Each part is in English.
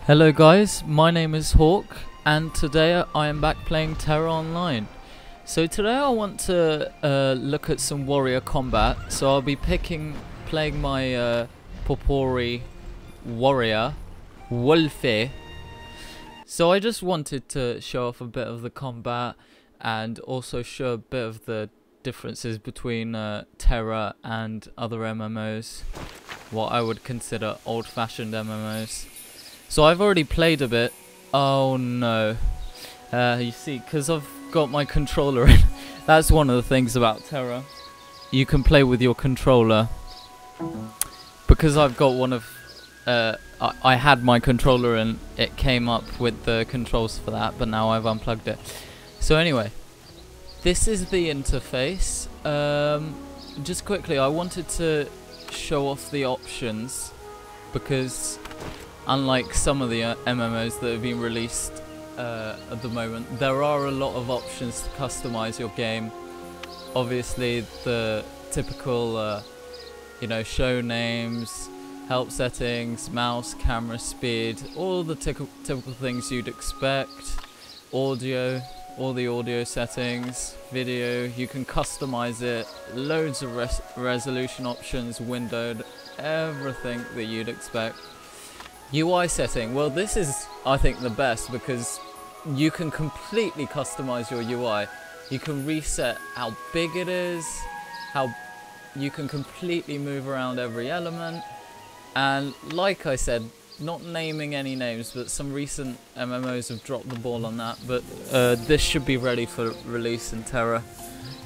Hello guys, my name is Hawk and today I am back playing TERA Online. So today I want to look at some warrior combat. So I'll be playing my Popori warrior, Wolfe. So I just wanted to show off a bit of the combat and also show a bit of the differences between TERA and other MMOs, what I would consider old-fashioned MMOs. So I've already played a bit. Oh no. You see, because I've got my controller in. That's one of the things about TERA. You can play with your controller. Because I've got one of... I had my controller and it came up with the controls for that, but now I've unplugged it. So anyway, this is the interface. Just quickly, I wanted to show off the options because... unlike some of the MMOs that have been released at the moment, there are a lot of options to customize your game. Obviously, the typical, you know, show names, help settings, mouse, camera speed, all the typical things you'd expect. Audio, all the audio settings, video, you can customize it, loads of resolution options, windowed, everything that you'd expect. UI setting, well this is I think the best because you can completely customize your UI. You can reset how big it is, how you can completely move around every element, and like I said, not naming any names, but some recent MMOs have dropped the ball on that, but this should be ready for release in TERA.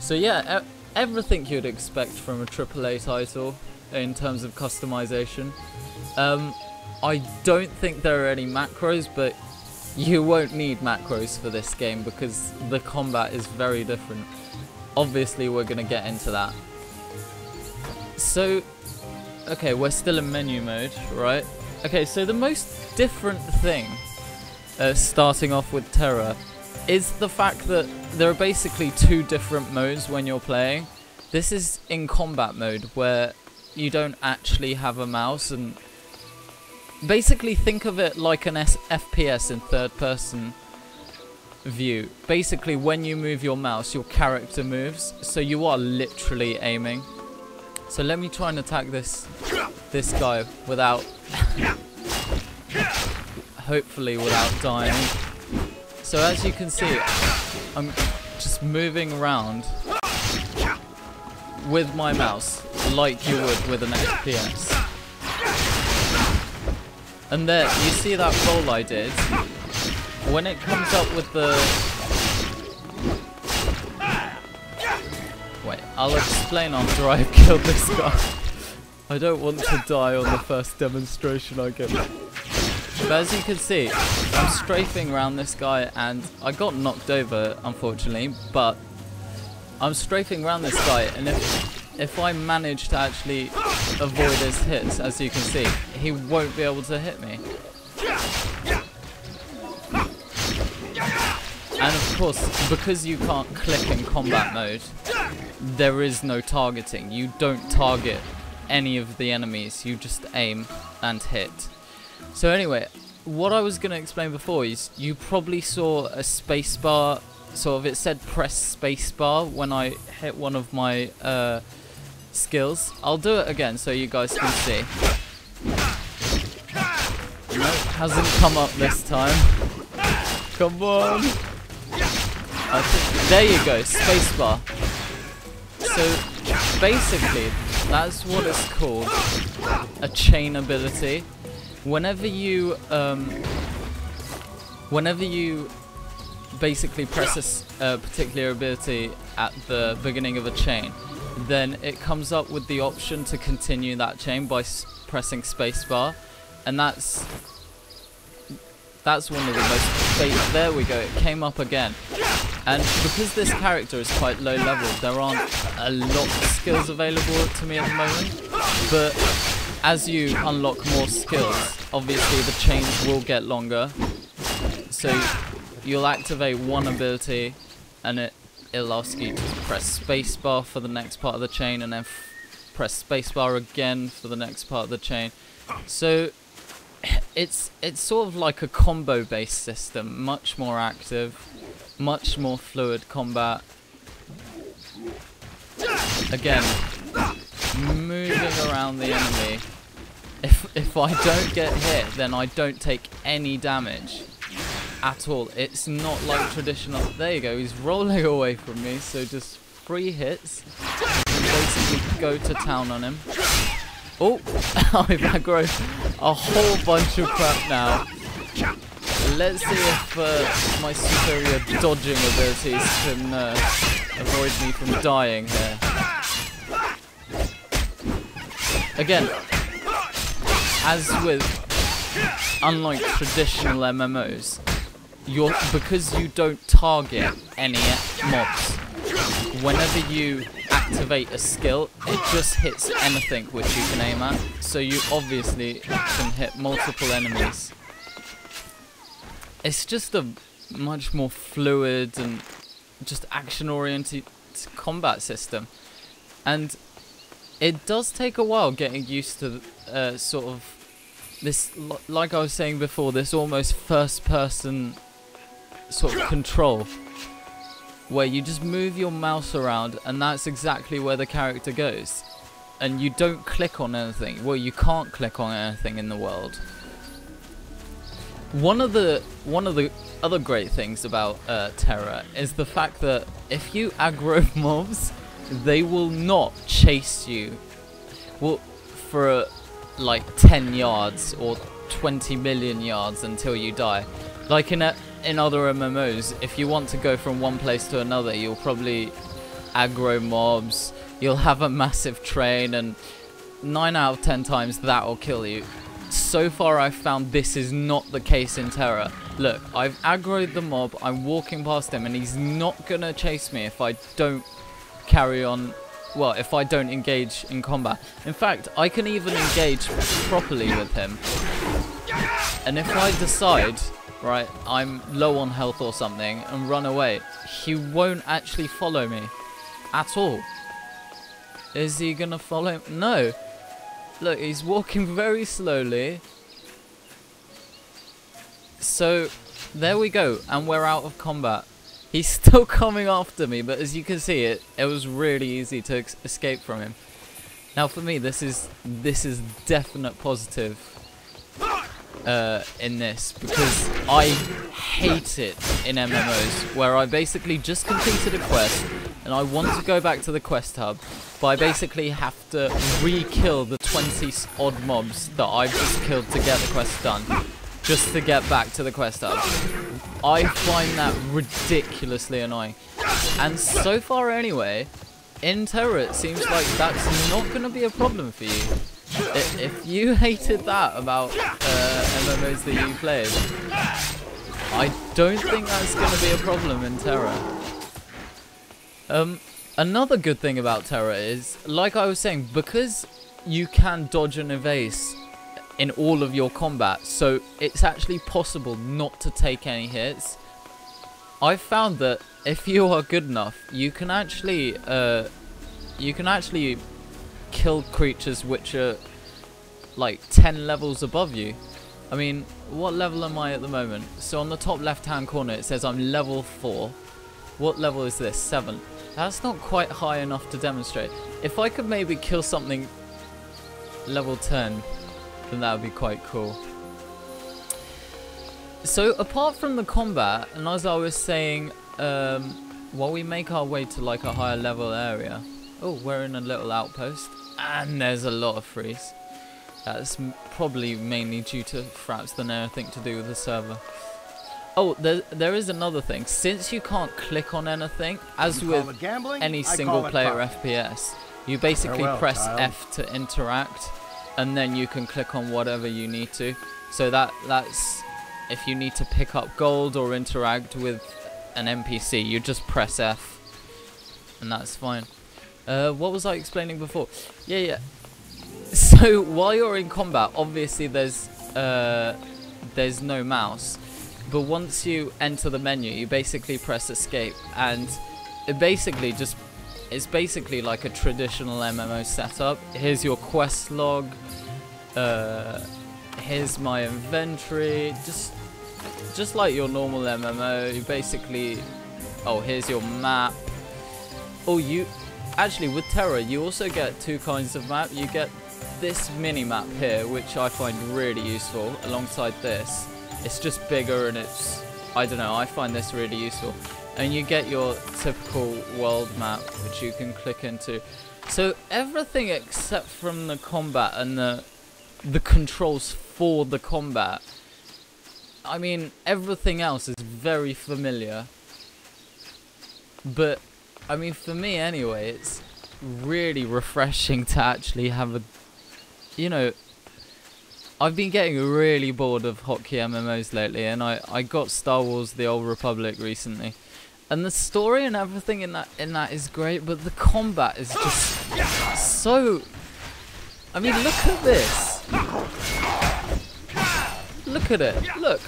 So yeah, everything you'd expect from a AAA title in terms of customization. I don't think there are any macros, but you won't need macros for this game because the combat is very different. Obviously, we're going to get into that. So, okay, we're still in menu mode, right? Okay, so the most different thing, starting off with TERA, is the fact that there are basically two different modes when you're playing. This is in combat mode, where you don't actually have a mouse, and basically think of it like an FPS in third person view. Basically when you move your mouse, your character moves, so you are literally aiming. So let me try and attack this guy without hopefully without dying. So as you can see, I'm just moving around with my mouse like you would with an FPS. And there, you see that roll I did? When it comes up with the... Wait, I'll explain after I've killed this guy. I don't want to die on the first demonstration I get. But as you can see, I'm strafing around this guy and I got knocked over, unfortunately, but I'm strafing around this guy, and if I manage to actually avoid his hits, as you can see, he won't be able to hit me. And of course, because you can't click in combat mode, there is no targeting. You don't target any of the enemies, you just aim and hit. So anyway, what I was going to explain before is you probably saw a spacebar, sort of it said press spacebar when I hit one of my skills. I'll do it again so you guys can see. Nope, hasn't come up this time. Come on. There you go, spacebar. So basically, that's what it's called, a chain ability. Whenever you basically press a particular ability at the beginning of a chain, then it comes up with the option to continue that chain by pressing spacebar, and that's one of the most there we go, it came up again. And because this character is quite low level, there aren't a lot of skills available to me at the moment, but as you unlock more skills, obviously the chains will get longer, so you'll activate one ability and it'll ask you to press spacebar for the next part of the chain, and then press spacebar again for the next part of the chain. So it's sort of like a combo based system, much more active, much more fluid combat. Again, moving around the enemy. If I don't get hit, then I don't take any damage at all. It's not like traditional. There you go, he's rolling away from me, so just 3 hits and basically go to town on him. Oh, I've aggroed a whole bunch of crap now. Let's see if my superior dodging abilities can avoid me from dying here. Again, as with, unlike traditional MMOs, because you don't target any mobs, whenever you activate a skill, it just hits anything which you can aim at, so you obviously can hit multiple enemies. It's just a much more fluid and just action-oriented combat system, and it does take a while getting used to sort of this, like I was saying before, this almost first-person sort of control, where you just move your mouse around and that's exactly where the character goes, and you don't click on anything. Well, you can't click on anything in the world. One of the other great things about TERA is the fact that if you aggro mobs, they will not chase you for like 10 yards or 20 million yards until you die. Like in other MMOs, if you want to go from one place to another, you'll probably aggro mobs, you'll have a massive train, and 9 out of 10 times that will kill you. So far I've found this is not the case in TERA. Look, I've aggroed the mob, I'm walking past him, and he's not gonna chase me if I don't carry on, well, if I don't engage in combat. In fact, I can even engage properly with him, and if I decide, right, I'm low on health or something and run away, he won't actually follow me at all. Is he gonna follow? No. Look, he's walking very slowly. So there we go, and we're out of combat. He's still coming after me, but as you can see, it was really easy to escape from him. Now for me, this is definite positive in this, because I hate it in MMOs where I basically just completed a quest and I want to go back to the quest hub, but I basically have to re-kill the 20 odd mobs that I've just killed to get the quest done, just to get back to the quest hub. I find that ridiculously annoying. And so far anyway, in TERA it seems like that's not going to be a problem for you. If you hated that about MMOs that you played, I don't think that's going to be a problem in TERA. Another good thing about TERA is, like I was saying, because you can dodge and evade in all of your combat, so it's actually possible not to take any hits. I've found that if you are good enough, you can actually kill creatures which are like 10 levels above you. I mean, what level am I at the moment? So on the top left hand corner it says I'm level 4. What level is this? 7. That's not quite high enough to demonstrate. If I could maybe kill something level 10, then that would be quite cool. So apart from the combat, and as I was saying, while we make our way to like a higher level area, oh, we're in a little outpost, and there's a lot of freeze. That's probably mainly due to fraps than anything to do with the server. Oh, there is another thing. Since you can't click on anything, as with any single player FPS, you basically press F to interact, and then you can click on whatever you need to. So that's if you need to pick up gold or interact with an NPC, you just press F, and that's fine. What was I explaining before? Yeah. So while you're in combat, obviously there's no mouse, but once you enter the menu, you basically press escape, and it's basically like a traditional MMO setup. Here's your quest log, here's my inventory, just like your normal MMO. You basically, oh, here's your map. Oh, you actually with TERA you also get two kinds of map. You get this mini map here, which I find really useful. Alongside this, it's just bigger and it's, I don't know, I find this really useful. And you get your typical world map, which you can click into. So everything except from the combat and the controls for the combat, I mean, everything else is very familiar. But I mean, for me anyway, it's really refreshing to actually have a, you know, I've been getting really bored of hotkey MMOs lately, and I got Star Wars: The Old Republic recently, and the story and everything in that is great, but the combat is just so. I mean, look at this. Look at it. Look,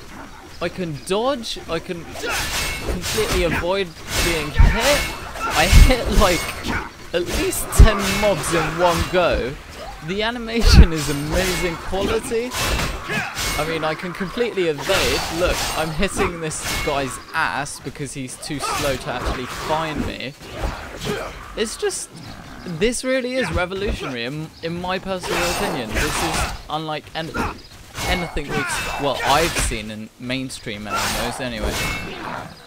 I can dodge. I can completely avoid being hit. I hit like at least 10 mobs in one go. The animation is amazing quality. I mean, I can completely evade. Look, I'm hitting this guy's ass because he's too slow to actually find me. It's just, this really is revolutionary in my personal opinion. This is unlike anything I've seen in mainstream MMOs anyway.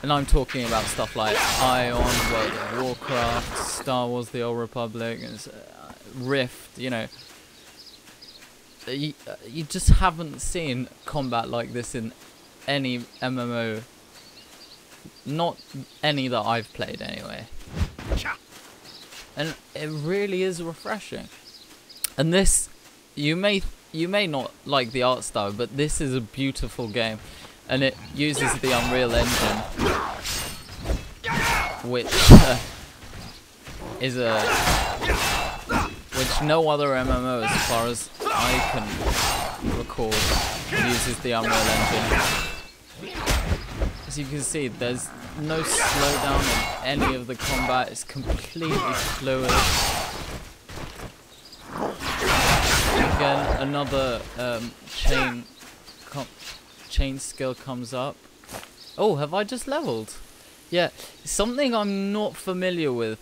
And I'm talking about stuff like Ion, World of Warcraft, Star Wars: The Old Republic, and Rift, you know. You just haven't seen combat like this in any MMO. Not any that I've played anyway. And it really is refreshing. And this, you may not like the art style, but this is a beautiful game. And it uses the Unreal Engine, which is which no other MMO, as far as I can recall, uses the Unreal Engine. As you can see, there's no slowdown in any of the combat. It's completely fluid. Again, another chain skill comes up. Oh, have I just leveled? Yeah, something I'm not familiar with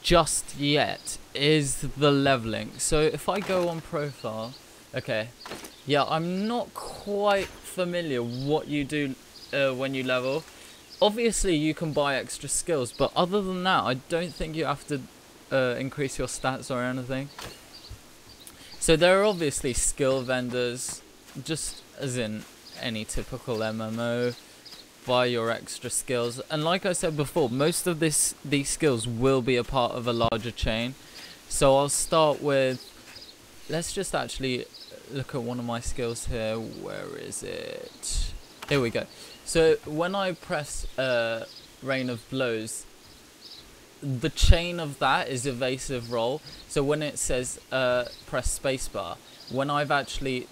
just yet is the leveling. So if I go on profile, okay, yeah, I'm not quite familiar what you do when you level. Obviously you can buy extra skills, but other than that I don't think you have to increase your stats or anything. So there are obviously skill vendors, just as in any typical MMO. Buy your extra skills, and like I said before, most of these skills will be a part of a larger chain. So I'll start with, let's just actually look at one of my skills here. Where is it? Here we go. So when I press Rain of Blows, the chain of that is evasive roll. So when it says press spacebar, when I've actually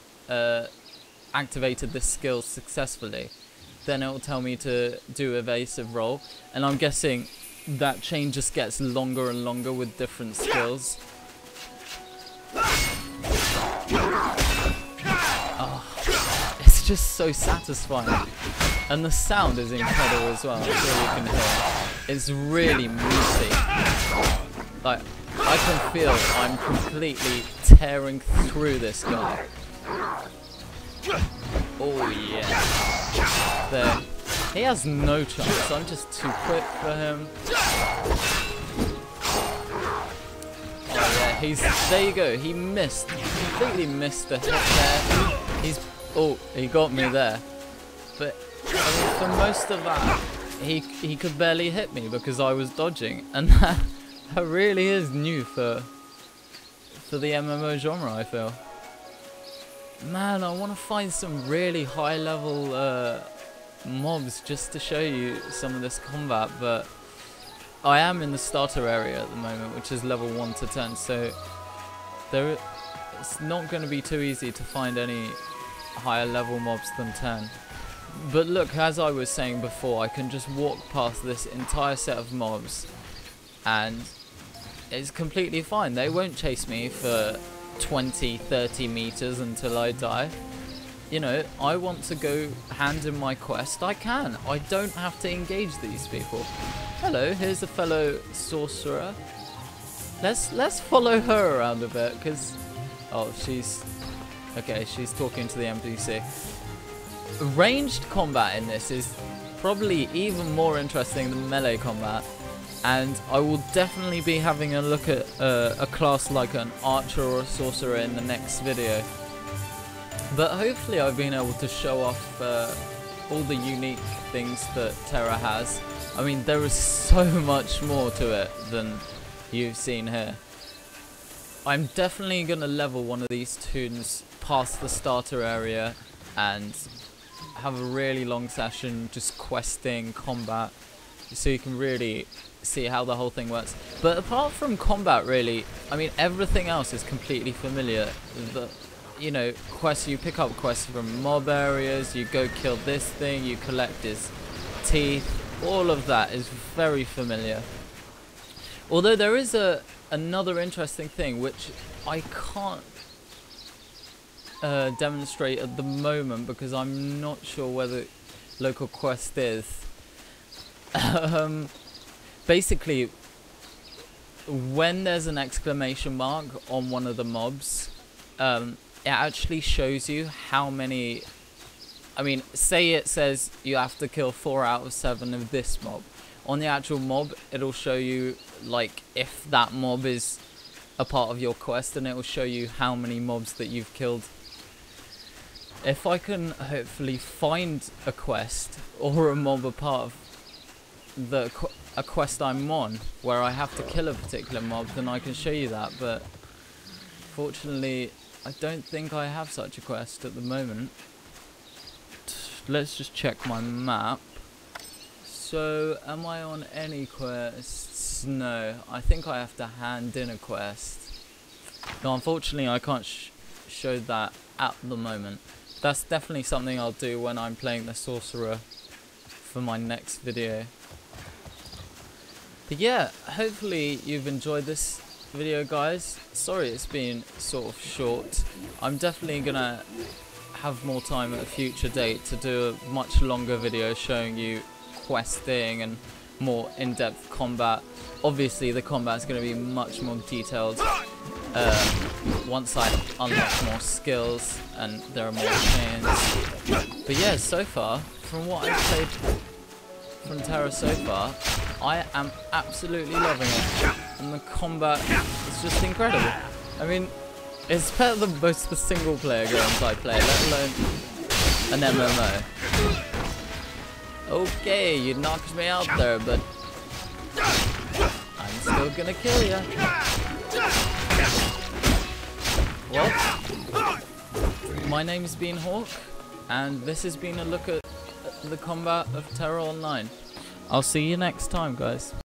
activated this skill successfully, then it will tell me to do evasive roll, and I'm guessing that chain just gets longer and longer with different skills. Oh, it's just so satisfying, and the sound is incredible as well. I'm sure you can hear. It's really meaty. Like, I can feel I'm completely tearing through this guy. Oh yeah. There. He has no chance. I'm just too quick for him. Oh yeah, there you go. He missed. Completely missed the hit there. Oh, he got me there. But I mean, for most of that, he could barely hit me because I was dodging, and that really is new for the MMO genre, I feel. Man, I want to find some really high level mobs just to show you some of this combat, but I am in the starter area at the moment, which is level 1 to 10, so it's not going to be too easy to find any higher level mobs than 10. But look, as I was saying before, I can just walk past this entire set of mobs and it's completely fine. They won't chase me for 20-30 meters until I die. you know, I want to go hand in my quest, I can. I don't have to engage these people. Hello, here's a fellow sorcerer. Let's follow her around a bit, because... Oh, she's... Okay, she's talking to the NPC. Ranged combat in this is probably even more interesting than melee combat. And I will definitely be having a look at a class like an archer or a sorcerer in the next video. But hopefully I've been able to show off all the unique things that TERA has. I mean, there is so much more to it than you've seen here. I'm definitely going to level one of these toons past the starter area and have a really long session just questing combat, so you can really see how the whole thing works. But apart from combat, really, I mean, everything else is completely familiar. You know, quests, you pick up quests from mob areas, you go kill this thing, you collect his teeth, all of that is very familiar. Although there is another interesting thing which I can't demonstrate at the moment because I'm not sure where the local quest is. Basically, when there's an exclamation mark on one of the mobs, it actually shows you how many... I mean, say it says you have to kill 4 out of 7 of this mob. On the actual mob, it'll show you, like, if that mob is a part of your quest, and it will show you how many mobs that you've killed. If I can hopefully find a quest or a mob a part of a quest I'm on, where I have to kill a particular mob, then I can show you that, but fortunately I don't think I have such a quest at the moment. Let's just check my map. So, am I on any quests? No, I think I have to hand in a quest. No, unfortunately I can't show that at the moment. That's definitely something I'll do when I'm playing the sorcerer for my next video. But yeah, hopefully you've enjoyed this video, guys. Sorry it's been sort of short. I'm definitely gonna have more time at a future date to do a much longer video showing you questing and more in-depth combat. Obviously the combat is going to be much more detailed once I unlock more skills and there are more chains. But yeah, so far, from what I've played from TERA so far, I am absolutely loving it, and the combat is just incredible. I mean, it's better than most of the single player games I play, let alone an MMO. Okay, you knocked me out there, but I'm still gonna kill ya. Well, my name's been Hawk, and this has been a look at the combat of TERA Online. I'll see you next time, guys.